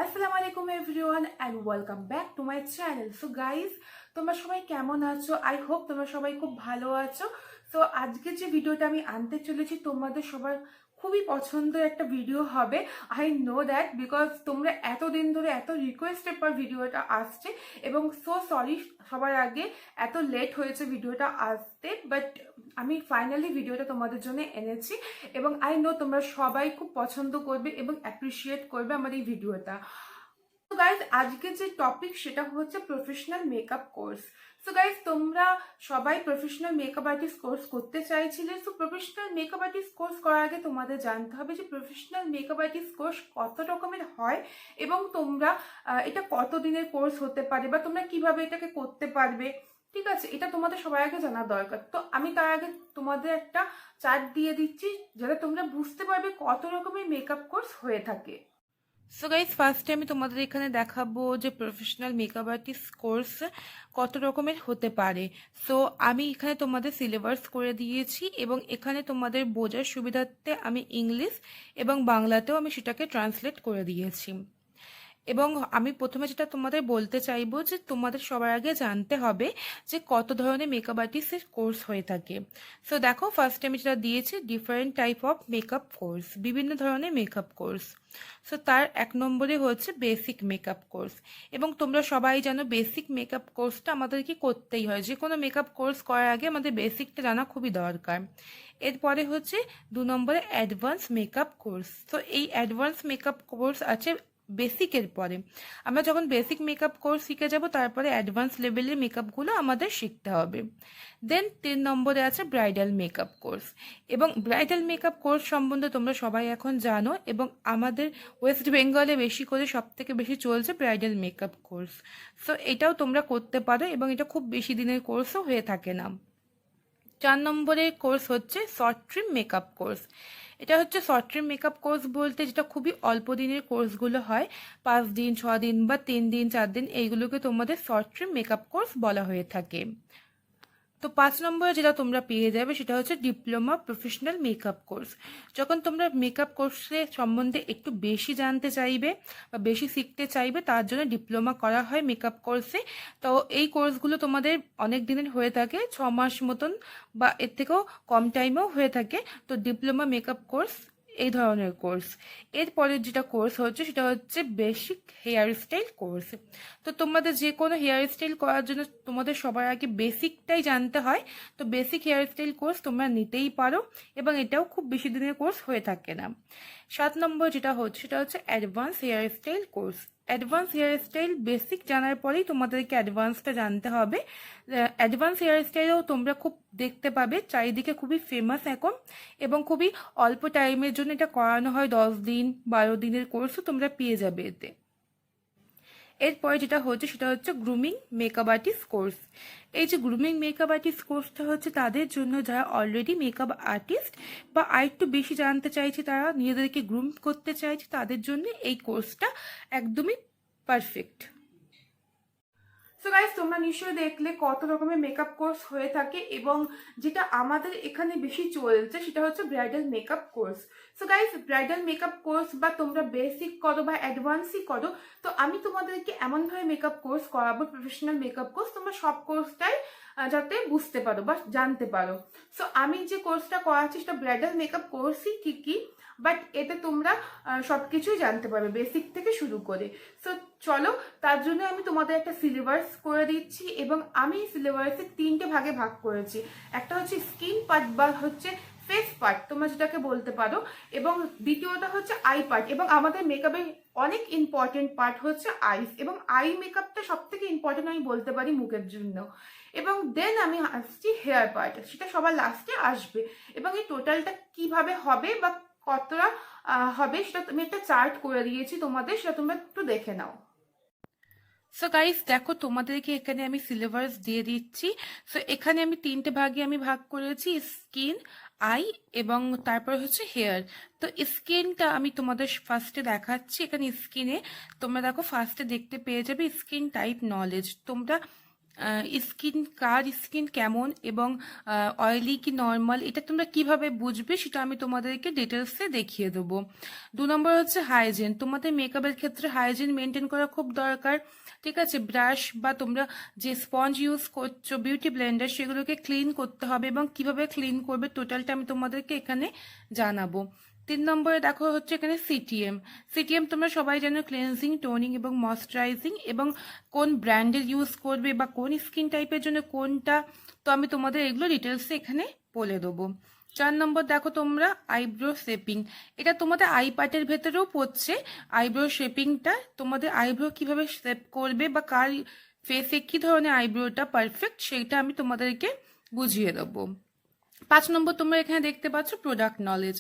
আসসালামু আলাইকুম everyone and welcome back to my channel. So guys, তোমরা সবাই কেমন আছো? আই হোপ তোমরা সবাই খুব ভালো আছো। সো আজকে যে ভিডিওটা আমি আনতে চলেছি তোমাদের সবার খুবই পছন্দের একটা ভিডিও হবে। আই নো দ্যাট, বিকজ তোমরা এতদিন ধরে এত রিকোয়েস্টের পর ভিডিওটা আসছে, এবং সো সরি সবার আগে এত লেট হয়েছে ভিডিওটা আসতে, বাট আমি ফাইনালি ভিডিওটা তোমাদের জন্য এনেছি এবং আই নো তোমরা সবাই খুব পছন্দ করবে এবং অ্যাপ্রিসিয়েট করবে আমার এই ভিডিওটা। তো গাইজ, আজকে যে টপিক সেটা হচ্ছে professional makeup course. So guys, তোমরা সবাই প্রফেশনাল মেকআপ আর্টিস্ট কোর্স করতে চাইছিলে। So professional makeup artist course করার আগে তোমাদের জানতে হবে যে প্রফেশনাল মেকআপ আর্টিস্ট কোর্স কত রকমের হয় এবং তোমরা এটা কত দিনের কোর্স হতে পারে বা তোমরা কিভাবে এটাকে করতে পারবে। ঠিক আছে, এটা তোমাদের সবার আগে জানা দরকার। তো আমি তার আগে তোমাদের একটা চার্ট দিয়ে দিচ্ছি যাতে তোমরা বুঝতে পারবে কত রকমের মেকআপ কোর্স হয়ে থাকে। সো গাইজ, ফার্স্টে আমি তোমাদের এখানে দেখাবো যে প্রফেশনাল মেকআপ আর্টিস্ট কোর্স কত রকমের হতে পারে। সো আমি এখানে তোমাদের সিলেবাস করে দিয়েছি এবং এখানে তোমাদের বোঝার সুবিধার্থে আমি ইংলিশ এবং বাংলাতেও আমি সেটাকে ট্রান্সলেট করে দিয়েছি। এবং আমি প্রথমে যেটা তোমাদের বলতে চাইবো যে তোমাদের সবার আগে জানতে হবে যে কত ধরনের মেকআপ আর্টিস্টের কোর্স হয়ে থাকে। সো দেখো, ফার্স্টে আমি যেটা দিয়েছি different type of makeup course, বিভিন্ন ধরনের মেকআপ কোর্স। সো তার 1 নম্বরে হচ্ছে বেসিক মেকআপ কোর্স, এবং তোমরা সবাই জানো বেসিক মেকআপ কোর্সটা আমাদেরকে করতেই হয়। যে কোনো মেকআপ কোর্স করার আগে আমাদের বেসিকটা জানা খুবই দরকার। এরপরে হচ্ছে 2 নম্বরে অ্যাডভান্স মেকআপ কোর্স। তো এই অ্যাডভান্স মেকআপ কোর্স আছে বেসিকের পরে। আমরা যখন বেসিক মেকআপ কোর্স শিখে যাব তারপরে অ্যাডভান্স লেভেলের মেকআপগুলো আমাদের শিখতে হবে। দেন 3 নম্বরে আছে ব্রাইডাল মেকআপ কোর্স, এবং ব্রাইডাল মেকআপ কোর্স সম্বন্ধে তোমরা সবাই এখন জানো, এবং আমাদের ওয়েস্ট বেঙ্গলে বেশি করে সবথেকে বেশি চলছে ব্রাইডাল মেকআপ কোর্স। সো এটাও তোমরা করতে পারো এবং এটা খুব বেশি দিনের কোর্সও হয়ে থাকে না। 4 নম্বরের কোর্স হচ্ছে শর্ট ট্রিম মেকআপ কোর্স। এটা হচ্ছে শর্ট ট্রিম মেকআপ কোর্স বলতে যেটা খুবই অল্প দিনের কোর্সগুলো হয়, 5 দিন 6 দিন বা 3 দিন 4 দিন, এইগুলোকে তোমাদের শর্ট ট্রিম মেকআপ কোর্স বলা হয়ে থাকে। তো 5 নম্বরে যেটা তোমরা পেয়ে যাবে সেটা হচ্ছে ডিপ্লোমা প্রফেশনাল মেকআপ কোর্স। যখন তোমরা মেকআপ কোর্সের সম্বন্ধে একটু বেশি জানতে চাইবে বা বেশি শিখতে চাইবে, তার জন্য ডিপ্লোমা করা হয় মেকআপ কোর্সে। তো এই কোর্সগুলো তোমাদের অনেক দিনের হয়ে থাকে, 6 মাস মতন বা এর থেকেও কম টাইমেও হয়ে থাকে। তো ডিপ্লোমা মেকআপ কোর্স এই ধরনের কোর্স। এরপরে যেটা কোর্স হচ্ছে সেটা হচ্ছে বেসিক হেয়ার স্টাইল কোর্স। তো তোমাদের যে কোনো হেয়ার স্টাইল করার জন্য তোমাদের সবার আগে বেসিকটাই জানতে হয়। তো বেসিক হেয়ার স্টাইল কোর্স তোমরা নিতেই পারো এবং এটাও খুব বেশি দিনের কোর্স হয়ে থাকে না। 7 নম্বর যেটা হচ্ছে সেটা হচ্ছে advance hair style course. Advance hair style basic জানার পরেই তোমাদেরকে অ্যাডভান্সটা জানতে হবে। অ্যাডভান্স হেয়ার স্টাইলও তোমরা খুব দেখতে পাবে চারিদিকে, খুবই ফেমাস এখন, এবং খুবই অল্প টাইমের জন্য এটা করানো হয়। 10 দিন 12 দিনের কোর্সও তোমরা পেয়ে যাবে এতে। এরপরে যেটা হচ্ছে সেটা হচ্ছে গ্রুমিং মেকআপ আর্টিস্ট কোর্স। এই যে গ্রুমিং মেকআপ আর্টিস্ট কোর্সটা হচ্ছে তাদের জন্য যারা অলরেডি মেকআপ আর্টিস্ট বা আরেকটু বেশি জানতে চাইছে, তারা নিজেদেরকে গ্রুম করতে চাইছে, তাদের জন্য এই কোর্সটা একদমই পারফেক্ট। সো গাইজ, তোমরা নিশ্চয়ই দেখলে কত রকমের মেকআপ কোর্স হয়ে থাকে, এবং যেটা আমাদের এখানে বেশি চলছে সেটা হচ্ছে bridal makeup course. So guys, bridal makeup course বা তোমরা বেসিক করো বা অ্যাডভান্সই করো, তো আমি তোমাদেরকে এমনভাবে মেকআপ কোর্স করাবো, প্রফেশনাল মেকআপ কোর্স, তোমরা সব কোর্সটাই যাতে বুঝতে পারো বা জানতে পারো। সো আমি যে কোর্সটা করাচ্ছি সেটা ব্রাইডাল মেকআপ কোর্সই ঠিকই, বাট এতে তোমরা সবকিছুই জানতে পারবে বেসিক থেকে শুরু করে। সো চলো, তার জন্য আমি তোমাদের একটা সিলেবাস করে দিচ্ছি, এবং আমি সিলেবাসে 3টে ভাগে ভাগ করেছি। একটা হচ্ছে স্কিন পার্ট বা হচ্ছে ফেস পার্ট তোমরা যেটাকে বলতে পারো, এবং দ্বিতীয়টা হচ্ছে আই পার্ট, এবং আমাদের মেকআপের অনেক ইম্পর্টেন্ট পার্ট হচ্ছে আইস, এবং আই মেকআপটা সব থেকে ইম্পর্টেন্ট আমি বলতে পারি মুখের জন্য। এবং দেন আমি আসছি হেয়ার পার্ট, সেটা সবার লাস্টে আসবে। এবং এই টোটালটা কিভাবে হবে বা কতটা হবে সেটা আমি একটা চার্ট করে দিয়েছি তোমাদের, সেটা তোমরা একটু দেখে নাও। সো গাইস, দেখো তোমাদেরকে এখানে আমি সিলেবাস দিয়ে দিচ্ছি। সো এখানে আমি 3টে ভাগে আমি ভাগ করেছি, স্কিন, আই এবং তারপর হচ্ছে হেয়ার। তো স্কিনটা আমি তোমাদের ফার্স্টে দেখাচ্ছি। এখানে স্কিনে তোমরা দেখো ফার্স্টে দেখতে পেয়ে যাবে স্কিন টাইপ নলেজ। তোমরা কার স্কিন কেমন এবং অয়েলি কি নর্মাল, এটা তোমরা কিভাবে বুঝবে সেটা আমি তোমাদেরকে ডিটেলসে দেখিয়ে দেবো। 2 নম্বর হচ্ছে হাইজিন। তোমাদের মেকআপের ক্ষেত্রে হাইজিন মেনটেন করা খুব দরকার, ঠিক আছে। ব্রাশ বা তোমরা যে স্পঞ্জ ইউজ করছো, বিউটি ব্লেন্ডার, সেগুলোকে ক্লিন করতে হবে এবং কিভাবে ক্লিন করবে টোটালটা আমি তোমাদেরকে এখানে জানাবো। 3 নম্বরে দেখো হচ্ছে এখানে সিটিএম। সিটিএম তোমরা সবাই জানো, ক্লিনজিং, টোনিং এবং ময়শ্চারাইজিং, এবং কোন ব্র্যান্ডের ইউজ করবে বা কোন স্কিন টাইপের জন্য কোনটা, তো আমি তোমাদের এগুলো ডিটেলসে এখানে বলে দেবো। 4 নম্বর দেখো তোমরা আইব্রো শেপিং। এটা তোমাদের আই পার্টের ভেতরেও পড়ছে। আইব্রো শেপিংটা তোমাদের আইব্রো কিভাবে শেপ করবে বা কার ফেসে কি ধরনের আইব্রোটা পারফেক্ট, সেটা আমি তোমাদেরকে বুঝিয়ে দেবো। 5 নম্বর তোমরা এখানে দেখতে পাচ্ছ প্রোডাক্ট নলেজ।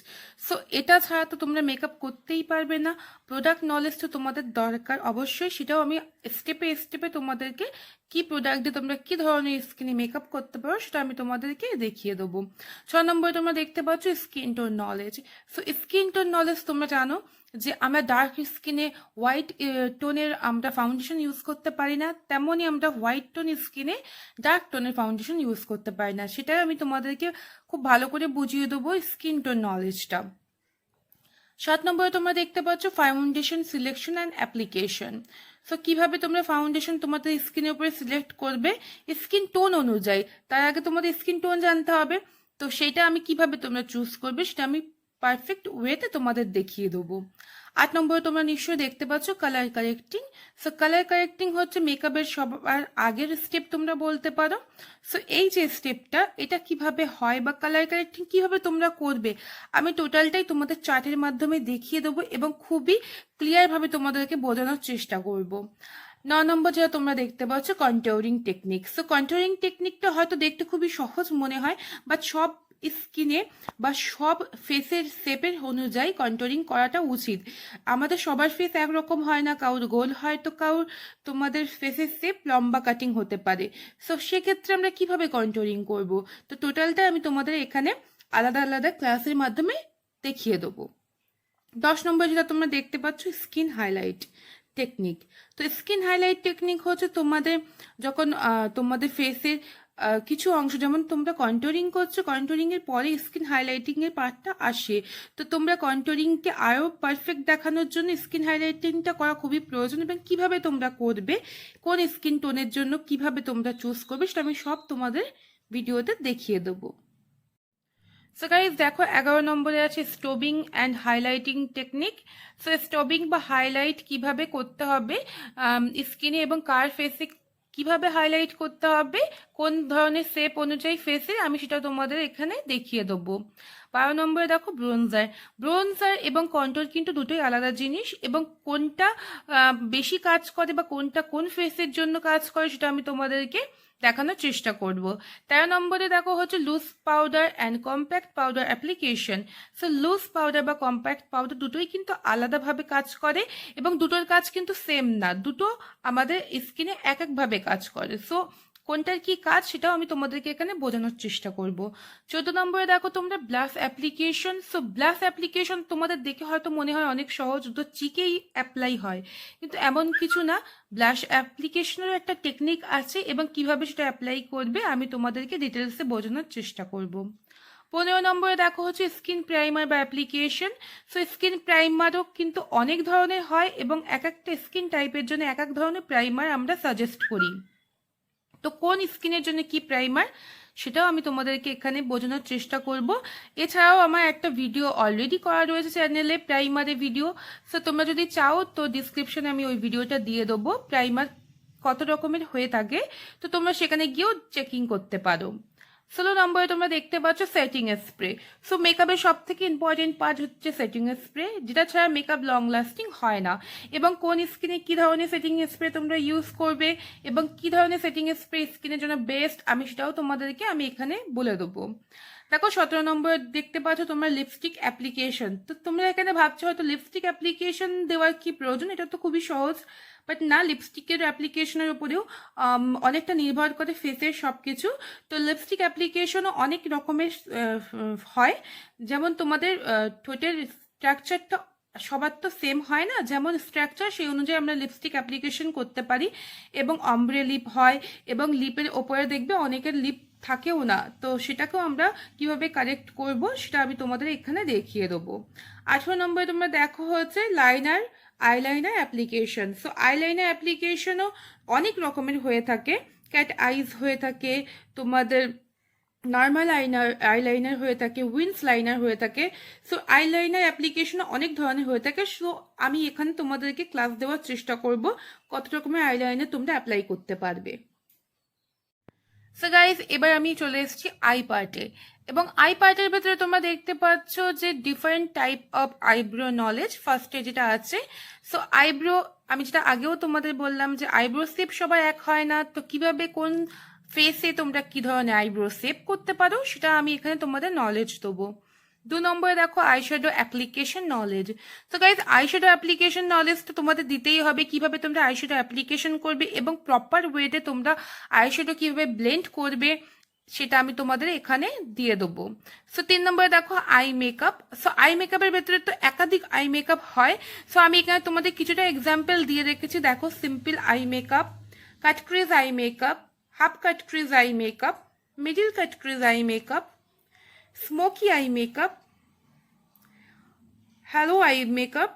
সো এটা ছাড়া তো তোমরা মেকআপ করতেই পারবে না। প্রোডাক্ট নলেজ তো তোমাদের দরকার অবশ্যই, সেটাও আমি স্টেপে স্টেপে তোমাদেরকে কি প্রোডাক্ট দিয়ে তোমরা কি ধরনের স্কিনে মেকআপ করতে পারো সেটা আমি তোমাদেরকে দেখিয়ে দেবো। 6 নম্বরে তোমরা দেখতে পাচ্ছ skin tone knowledge. So skin tone knowledge তোমরা জানো যে আমরা ডার্ক স্কিনে হোয়াইট টোনের আমরা ফাউন্ডেশন ইউজ করতে পারি না, তেমনই আমরা হোয়াইট টোন স্কিনে ডার্ক টোনের ফাউন্ডেশন ইউজ করতে পারি না। সেটাই আমি তোমাদেরকে খুব ভালো করে বুঝিয়ে দেবো স্কিন টোন নলেজটা। 7 নম্বরে তোমরা দেখতে পাচ্ছ foundation selection and application. So কিভাবে তোমরা ফাউন্ডেশন তোমাদের স্কিনের উপরে সিলেক্ট করবে স্কিন টোন অনুযায়ী। তার আগে তোমাদের স্কিন টোন জানতে হবে, তো সেটা আমি কিভাবে তোমরা চুজ করবে সেটা আমি পারফেক্ট ওয়েতে তোমাদের দেখিয়ে দেবো। 8 নম্বরে তোমরা নিশ্চয়ই দেখতে পাচ্ছ colour correcting. So colour correcting হচ্ছে মেকআপের সবার আগের স্টেপ তোমরা বলতে পারো। সো এই যে স্টেপটা, এটা কিভাবে হয় বা কালার কারেক্টিং কিভাবে তোমরা করবে, আমি টোটালটাই তোমাদের চার্টের মাধ্যমে দেখিয়ে দেবো এবং খুবই ক্লিয়ারভাবে তোমাদেরকে বোঝানোর চেষ্টা করব। 9 নম্বর যেটা তোমরা দেখতে পাচ্ছ কন্ট্যুরিং টেকনিক। সো কন্ট্যুরিং টেকনিকটা হয়তো দেখতে খুবই সহজ মনে হয়, বাট সব স্কিনে বা সব ফেসের শেপের অনুযায়ী কন্ট্যুরিং করাটা উচিত। আমাদের সবার ফেস একরকম হয় না, কারোর গোল হয় তো কারোর তোমাদের ফেসের শেপ লম্বা কাটিং হতে পারে। সো সেক্ষেত্রে আমরা কিভাবে কন্ট্যুরিং করব, তো টোটালটা আমি তোমাদের এখানে আলাদা আলাদা ক্লাসের মাধ্যমে দেখিয়ে দেবো। 10 নম্বর যেটা তোমরা দেখতে পাচ্ছ স্কিন হাইলাইট টেকনিক। তো স্কিন হাইলাইট টেকনিক হচ্ছে তোমাদের যখন তোমাদের ফেসের কিছু অংশ, যেমন তোমরা কন্ট্যুরিং করছো, কন্ট্যুরিং এর পরে স্কিন হাইলাইটিং এর পার্টটা আসে, তো তোমরা কন্ট্যুরিংকে আরো পারফেক্ট দেখানোর জন্য স্কিন হাইলাইটিংটা করা খুবই প্রয়োজন, এবং কিভাবে তোমরা করবে, কোন স্কিন টোনের জন্য কিভাবে তোমরা চুজ করবে সেটা আমি সব তোমাদের ভিডিওতে দেখিয়ে দেবো। সো গাইজ দেখো 11 নম্বরে আছে স্টোবিং অ্যান্ড হাইলাইটিং টেকনিক। সো স্টোবিং বা হাইলাইট কিভাবে করতে হবে স্কিনে এবং কার ফেসে কিভাবে হাইলাইট করতে হবে, কোন ধরনের শেপ অনুযায়ী ফেসে, আমি সেটা তোমাদের এখানে দেখিয়ে দেবো। 12 নম্বরে দেখো ব্রোনজার। ব্রোনজার এবং কন্ট্যুর কিন্তু দুটোই আলাদা জিনিস, এবং কোনটা বেশি কাজ করে বা কোনটা কোন ফেসের জন্য কাজ করে সেটা আমি তোমাদেরকে দেখানোর চেষ্টা করব। 13 নম্বরে দেখো হচ্ছে loose powder and compact powder application. So loose powder বা কম্প্যাক্ট পাউডার দুটোই কিন্তু আলাদাভাবে কাজ করে এবং দুটোর কাজ কিন্তু সেম না, দুটো আমাদের স্কিনে এক একভাবে কাজ করে। সো কোনটার কি কাজ সেটাও আমি তোমাদেরকে এখানে বোঝানোর চেষ্টা করব। 14 নম্বরে দেখো তোমরা blush application. So blush application তোমাদের দেখে হয়তো মনে হয় অনেক সহজ, দুটো চিকেই অ্যাপ্লাই হয়, কিন্তু এমন কিছু না। ব্লাশ অ্যাপ্লিকেশনেরও একটা টেকনিক আছে এবং কিভাবে সেটা অ্যাপ্লাই করবে আমি তোমাদেরকে ডিটেলসে বোঝানোর চেষ্টা করব। 15 নম্বরে দেখো হচ্ছে স্কিন প্রাইমার বা অ্যাপ্লিকেশন। সো স্কিন প্রাইমারও কিন্তু অনেক ধরনের হয় এবং এক একটা স্কিন টাইপের জন্য এক এক ধরনের প্রাইমার আমরা সাজেস্ট করি। তো কোন স্কিনের জন্য কি প্রাইমার সেটাও আমি তোমাদেরকে এখানে বোঝানোর চেষ্টা করব। এছাড়াও আমার একটা ভিডিও অলরেডি করা রয়েছে চ্যানেলে, প্রাইমারের ভিডিও। সো তোমরা যদি চাও তো ডিসক্রিপশনে আমি ওই ভিডিওটা দিয়ে দেবো, প্রাইমার কত রকমের হয়ে থাকে, তো তোমরা সেখানে গিয়েও চেকিং করতে পারো। 16 নম্বরে তোমরা দেখতে পাচ্ছ সেটিং স্প্রে। সো মেকআপের সব থেকে ইম্পর্টেন্ট পার্ট হচ্ছে সেটিং স্প্রে, যেটা ছাড়া মেকআপ লং লাস্টিং হয় না। এবং কোন স্কিনে কি ধরনের সেটিং স্প্রে তোমরা ইউজ করবে এবং কি ধরনের সেটিং স্প্রে স্কিনের জন্য বেস্ট, আমি সেটাও তোমাদেরকে আমি এখানে বলে দেবো। দেখো 17 নম্বর দেখতে পাচ্ছ তোমরা লিপস্টিক অ্যাপ্লিকেশন। তো তোমরা এখানে ভাবছো হয়তো লিপস্টিক অ্যাপ্লিকেশন দেওয়ার কি প্রয়োজন, এটা তো খুবই সহজ, বাট না, লিপস্টিকের অ্যাপ্লিকেশনের উপরেও অনেকটা নির্ভর করে ফেসের সব কিছু। তো লিপস্টিক অ্যাপ্লিকেশনও অনেক রকমের হয়, যেমন তোমাদের ঠোঁটের স্ট্রাকচারটা সবার তো সেম হয় না, যেমন স্ট্রাকচার সেই অনুযায়ী আমরা লিপস্টিক অ্যাপ্লিকেশন করতে পারি, এবং অমব্রে লিপ হয়, এবং লিপের ওপরে দেখবে অনেকের লিপ থাকেও না, তো সেটাকেও আমরা কিভাবে কারেক্ট করব সেটা আমি তোমাদের এখানে দেখিয়ে দেবো। 18 নম্বরে তোমরা দেখো হচ্ছে liner, eyeliner application. So eyeliner অ্যাপ্লিকেশনও অনেক রকমের হয়ে থাকে, ক্যাট আইজ হয়ে থাকে, তোমাদের নর্মাল আইলাইনার হয়ে থাকে, উইন্স লাইনার হয়ে থাকে। সো আইলাইনার অ্যাপ্লিকেশন অনেক ধরনের হয়ে থাকে। সো আমি এখানে তোমাদেরকে ক্লাস দেওয়ার চেষ্টা করব কত রকমের আইলাইনার তোমরা অ্যাপ্লাই করতে পারবে। সো গাইজ, এবার আমি চলে এসেছি আই পার্টে, এবং আই পার্টের ভেতরে তোমরা দেখতে পাচ্ছ যে different type of eyebrow knowledge. ফার্স্টে যেটা আছে, সো আইব্রো, আমি যেটা আগেও তোমাদের বললাম যে আইব্রো শেপ সবার এক হয় না, তো কিভাবে কোন ফেসে তোমরা কি ধরনের আইব্রো শেপ করতে পারো সেটা আমি এখানে তোমাদের নলেজ দেবো। 2 নম্বরে দেখো আইশ্যাডো অ্যাপ্লিকেশন নলেজ। তো গাইজ, আইশ্যাডো অ্যাপ্লিকেশন নলেজ তো তোমাদের দিতেই হবে, কিভাবে তোমরা আইশ্যাডো অ্যাপ্লিকেশন করবে এবং প্রপার ওয়েতে তোমরা আইশ্যাডো কিভাবে ব্লেন্ড করবে সেটা আমি তোমাদের এখানে দিয়ে দেবো। সো 3 নম্বরে দেখো আই মেকআপ। সো আই মেকআপের ভেতরে তো একাধিক আই মেকআপ হয়। সো আমি এখানে তোমাদের কিছুটা এক্সাম্পল দিয়ে রেখেছি। দেখো, simple eye makeup, cut crease eye makeup, half cut crease eye makeup, middle cut crease eye makeup, smoky eye makeup, halo eye makeup,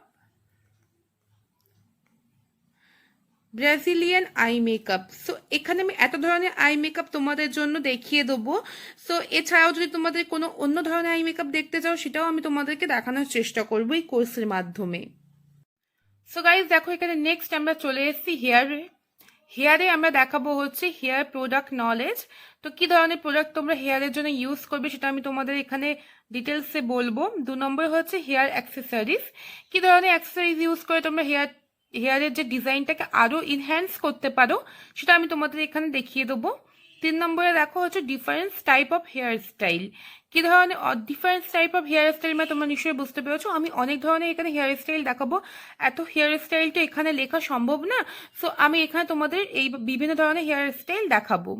Brazilian eye makeup. So এখানে আমি এত ধরনের আই মেকআপ তোমাদের জন্য দেখিয়ে দেবো। সো এছাড়াও যদি তোমাদের কোনো অন্য ধরনের আই মেকআপ দেখতে চাও সেটাও আমি তোমাদেরকে দেখানোর চেষ্টা করবো এই কোর্সের মাধ্যমে। সো গাইজ, দেখো এখানে নেক্সট আমরা চলে এসেছি হেয়ারে। হেয়ারে আমরা দেখাবো হচ্ছে হেয়ার প্রোডাক্ট নলেজ। তো কি ধরনের প্রোডাক্ট তোমরা হেয়ারের জন্য ইউজ করবে সেটা আমি তোমাদের এখানে ডিটেলসে বলবো। 2 নম্বর হচ্ছে হেয়ার অ্যাক্সেসরিজ, কি ধরনের অ্যাক্সেসরিজ ইউজ করে তোমরা হেয়ারের যে ডিজাইনটাকে আরও ইনহ্যান্স করতে পারো সেটা আমি তোমাদের এখানে দেখিয়ে দেবো। 3 নম্বরে দেখো হচ্ছে difference type of hair style, কি ধরনের difference type of hair style মানে তোমরা নিশ্চয়ই বুঝতে পেরেছো আমি অনেক ধরনের এখানে হেয়ার স্টাইল দেখাবো। এত হেয়ার স্টাইল তো এখানে লেখা সম্ভব না, সো আমি এখানে তোমাদের এই বিভিন্ন ধরনের হেয়ার স্টাইল দেখাবো।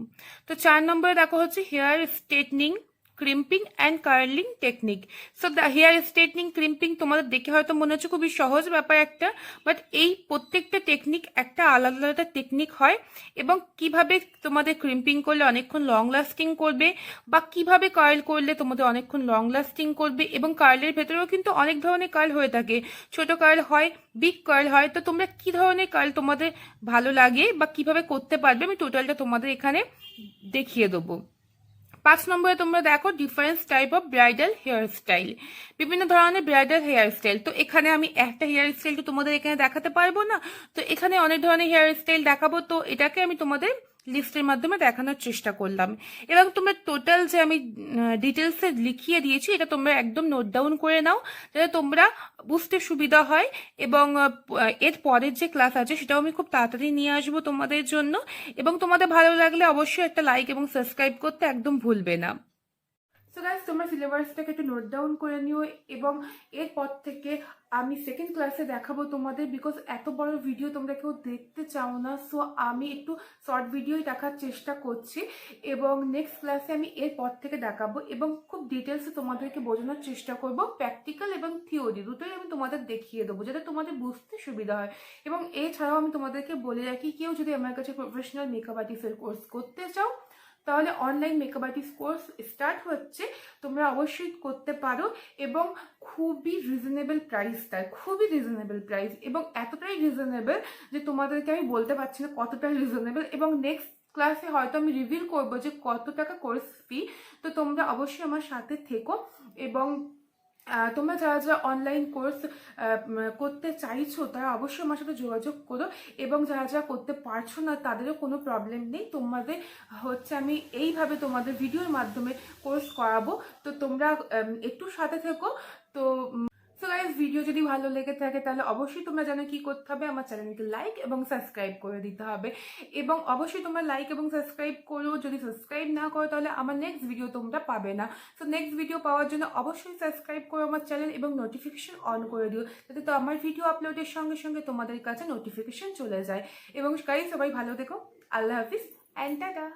তো 4 নম্বরে দেখো হচ্ছে hair straightening, crimping and curling technique. So the hair straightening, crimping তোমাদের দেখে হয়তো মনে হচ্ছে খুবই সহজ ব্যাপার একটা, বাট এই প্রত্যেকটা টেকনিক একটা আলাদা আলাদা টেকনিক হয়, এবং কিভাবে তোমাদের ক্রিম্পিং করলে অনেকক্ষণ লং লাস্টিং করবে, বা কিভাবে কার্ল করলে তোমাদের অনেকক্ষণ লং লাস্টিং করবে। এবং কার্লের ভেতরেও কিন্তু অনেক ধরনের কার্ল হয়ে থাকে, ছোট কার্ল হয়, বিগ কার্ল হয়, তো তোমরা কি ধরনের কার্ল তোমাদের ভালো লাগে বা কিভাবে করতে পারবে আমি টোটালটা তোমাদের এখানে দেখিয়ে দেবো। 5 নম্বরে তোমরা দেখো difference type of bridal hair style, বিভিন্ন ধরনের ব্রাইডাল হেয়ার স্টাইল। তো এখানে আমি একটা হেয়ার স্টাইল তো তোমাদের এখানে দেখাতে পারবো না, তো এখানে অনেক ধরনের হেয়ার স্টাইল দেখাবো, তো এটাকে আমি তোমাদের লিস্টের মাধ্যমে দেখানোর চেষ্টা করলাম। এবং তোমরা টোটাল যে আমি ডিটেলসে লিখিয়ে দিয়েছি এটা তোমরা একদম নোট ডাউন করে নাও, যাতে তোমরা বুঝতে সুবিধা হয়। এবং এর পরের যে ক্লাস আছে সেটাও আমি খুব তাড়াতাড়ি নিয়ে আসবো তোমাদের জন্য, এবং তোমাদের ভালো লাগলে অবশ্যই একটা লাইক এবং সাবস্ক্রাইব করতে একদম ভুলবে না। সো গাইস, তোমরা সিলেবাসটাকে একটু নোট ডাউন করে নিও, এবং এরপর থেকে আমি সেকেন্ড ক্লাসে দেখাবো তোমাদের, বিকজ এত বড় ভিডিও তোমরা কেউ দেখতে চাও না, সো আমি একটু শর্ট ভিডিওই দেখার চেষ্টা করছি, এবং নেক্সট ক্লাসে আমি এরপর থেকে দেখাবো এবং খুব ডিটেলসে তোমাদেরকে বোঝানোর চেষ্টা করব। প্র্যাকটিক্যাল এবং থিওরি দুটোই আমি তোমাদের দেখিয়ে দেবো যাতে তোমাদের বুঝতে সুবিধা হয়। এবং এছাড়াও আমি তোমাদেরকে বলে রাখি, কেউ যদি আমার কাছে প্রফেশনাল মেকআপ আর্টিস্টের কোর্স করতে চাও তাহলে online makeup artist course start হচ্ছে, তোমরা অবশ্যই করতে পারো, এবং খুবই রিজনেবল প্রাইস, তার খুবই রিজনেবল প্রাইস, এবং এতটাই রিজনেবল যে তোমাদেরকে আমি বলতে পারছি না কতটা রিজনেবল। এবং নেক্সট ক্লাসে হয়তো আমি রিভিল করবো যে কত টাকা কোর্স ফি, তো তোমরা অবশ্যই আমার সাথে থেকো। এবং তোমরা যারা যারা অনলাইন কোর্স করতে চাইছো তারা অবশ্যই আমার সাথে যোগাযোগ করো, এবং যারা যারা করতে পারছো না তাদেরও কোনো প্রবলেম নেই, তোমাদের হচ্ছে আমি এইভাবে তোমাদের ভিডিওর মাধ্যমে কোর্স করাবো, তো তোমরা একটু সাথে থেকো। তো সো গাইস, ভিডিও যদি ভালো লেগে থাকে তাহলে অবশ্যই তোমরা জানো কি করতে হবে, আমার চ্যানেলকে লাইক এবং সাবস্ক্রাইব করে দিতে হবে, এবং অবশ্যই তোমরা লাইক এবং সাবস্ক্রাইব করো, যদি সাবস্ক্রাইব না করো তাহলে আমার নেক্সট ভিডিও তোমরা পাবে না। সো নেক্সট ভিডিও পাওয়ার জন্য অবশ্যই সাবস্ক্রাইব করো আমার চ্যানেল, এবং নোটিফিকেশন অন করে দিও, যাতে তো আমার ভিডিও আপলোডের সঙ্গে সঙ্গে তোমাদের কাছে নোটিফিকেশন চলে যায়। এবং গাইস, সবাই ভালো থেকো, আল্লাহ হাফিজ অ্যান্ড টাটা।